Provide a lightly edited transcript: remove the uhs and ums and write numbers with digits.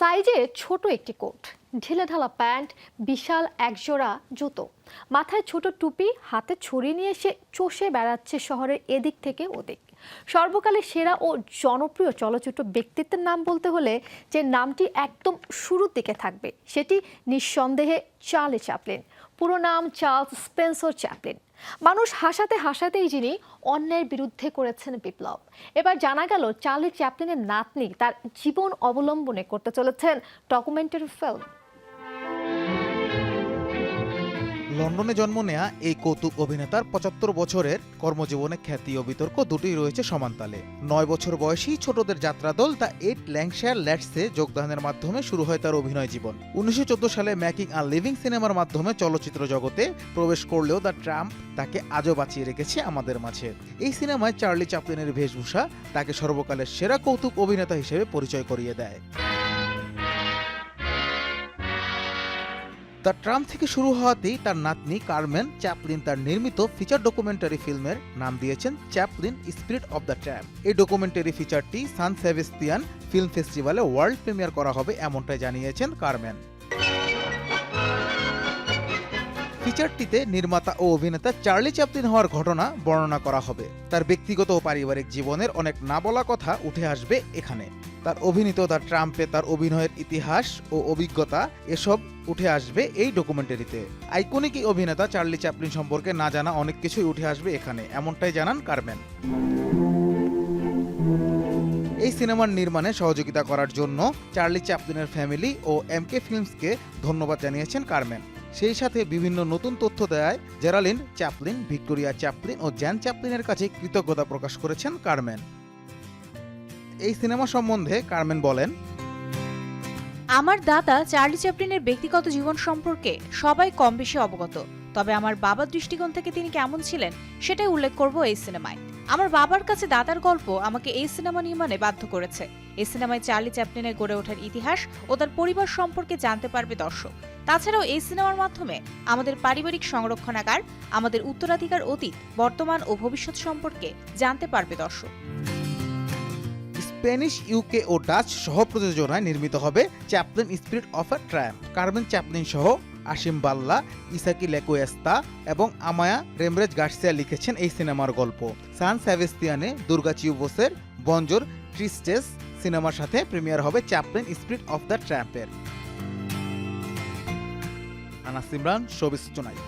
সাইজে ছোট একটি কোট, ঢিলেঢালা প্যান্ট, বিশাল একজোড়া জুতো, মাথায় ছোট টুপি, হাতে ছুরি নিয়ে সে চষে বেড়াচ্ছে শহরের এদিক থেকে ওদিক। সর্বকালের সেরা ও জনপ্রিয় চলচ্চিত্র ব্যক্তিত্বের নাম বলতে হলে যে নামটি একদম শুরুর দিকে থাকবে সেটি নিঃসন্দেহে চার্লি চ্যাপলিন। পুরো নাম চার্লস স্পেন্সার চ্যাপলিন। মানুষ হাসাতে হাসাতেই যিনি অন্যায়ের বিরুদ্ধে করেছেন বিপ্লব। এবার জানা গেল চার্লি চ্যাপলিনের নাতনি তার জীবন অবলম্বনে করতে চলেছেন ডকুমেন্টারি ফিল্ম। লন্ডনে জন্ম নেয়া এই কৌতুক অভিনেতার ৭৫ বছরের কর্মজীবনে খ্যাতি ও বিতর্ক দুটোই রয়েছে সমানতালে। ৯ বছর বয়সী ছোটদের যাত্রাদল দ্য ৮ ল্যাঙ্কশায়ার ল্যাডসে যোগদানের মাধ্যমে শুরু হয় তার অভিনয় জীবন। ১৯১৪ সালে মেকিং আ লিভিং সিনেমার মাধ্যমে চলচ্চিত্র জগতে প্রবেশ করলেও দ্য ট্রাম্প তাকে আজও বাঁচিয়ে রেখেছে আমাদের মাঝে। এই সিনেমায় চার্লি চ্যাপলিনের বেশভূষা তাকে সর্বকালের সেরা কৌতুক অভিনেতা হিসেবে পরিচয় করিয়ে দেয়। দ্য ট্রাম্প থেকে শুরু হওয়াতেই তার নাতনি কারমেন চ্যাপলিন তার নির্মিত ফিচার ডকুমেন্টারি ফিল্মের নাম দিয়েছেন Chaplin spirit of the Trump. এই ডকুমেন্টারি ফিচারটি সান সেবাস্তিয়ান ফিল্ম ফেস্টিভ্যালে ওয়ার্ল্ড প্রিমিয়ার করা হবে এমনটাই জানিয়েছেন কারমেন। ফিচারটিতে নির্মাতা ও অভিনেতা চার্লি চ্যাপলিন হওয়ার ঘটনা বর্ণনা করা হবে। তার ব্যক্তিগত ও পারিবারিক জীবনের অনেক না বলা কথা উঠে আসবে এখানে। তার অভিনীত দ্য ট্রাম্পে তার অভিনয়ের ইতিহাস ও অভিজ্ঞতা এসব উঠে আসবে এই ডকুমেন্টারিতে। আইকনিক এই অভিনেতা চার্লি চ্যাপলিন সম্পর্কে না জানা অনেক কিছুই উঠে আসবে এখানে, এমনটাই জানান কারমেন। এই সিনেমার নির্মাণে সহযোগিতা করার জন্য চার্লি চ্যাপলিনের ফ্যামিলি ও এমকে ফিল্মসকে ধন্যবাদ জানিয়েছেন কারমেন। সেই সাথে বিভিন্ন নতুন তথ্য দেয় জেরালিন চ্যাপলিন, ভিক্টোরিয়া চ্যাপলিন ও জ্যান চ্যাপলিনের কাছে কৃতজ্ঞতা প্রকাশ করেছেন কারমেন। এই সিনেমা সম্বন্ধে কারমেন বলেন, আমার দাদা চার্লি চ্যাপলিনের ব্যক্তিগত জীবন সম্পর্কে সবাই কম বেশি অবগত, তবে আমার বাবার দৃষ্টিকোণ থেকে তিনি কেমন ছিলেন সেটাই উল্লেখ করব এই সিনেমায়। আমার বাবার কাছে দাদার গল্প আমাকে এই সিনেমা নির্মাণে বাধ্য করেছে। এই সিনেমায় চার্লি চ্যাপলিনের গড়ে ওঠার ইতিহাস ও তার পরিবার সম্পর্কে জানতে পারবে দর্শক। তাছাড়াও এই সিনেমার মাধ্যমে আমাদের পারিবারিক সংরক্ষণাগার, আমাদের উত্তরাধিকার অতীত, বর্তমান ও ভবিষ্যৎ সম্পর্কে জানতে পারবে দর্শক। স্প্যানিশ, ইউকে ও ডাচ সহ-প্রযোজনায় নির্মিত হবে Chaplin spirit of a Trump. কারমেন Chaplin সহ আসিম বাল্লা, ইসাকি লেকুয়েস্তা এবং আমায়া রেমরেজ গার্সিয়া লিখেছেন এই সিনেমার গল্প। সান সেবাস্তিয়ানে দুর্গা চিউবোসের বঞ্জোর ট্রিস্টেস সিনেমার সাথে প্রিমিয়ার হবে চ্যাপলিন স্পিরিট অফ দ্য ট্রাম্পের। Anas Imran, showbiz tonight.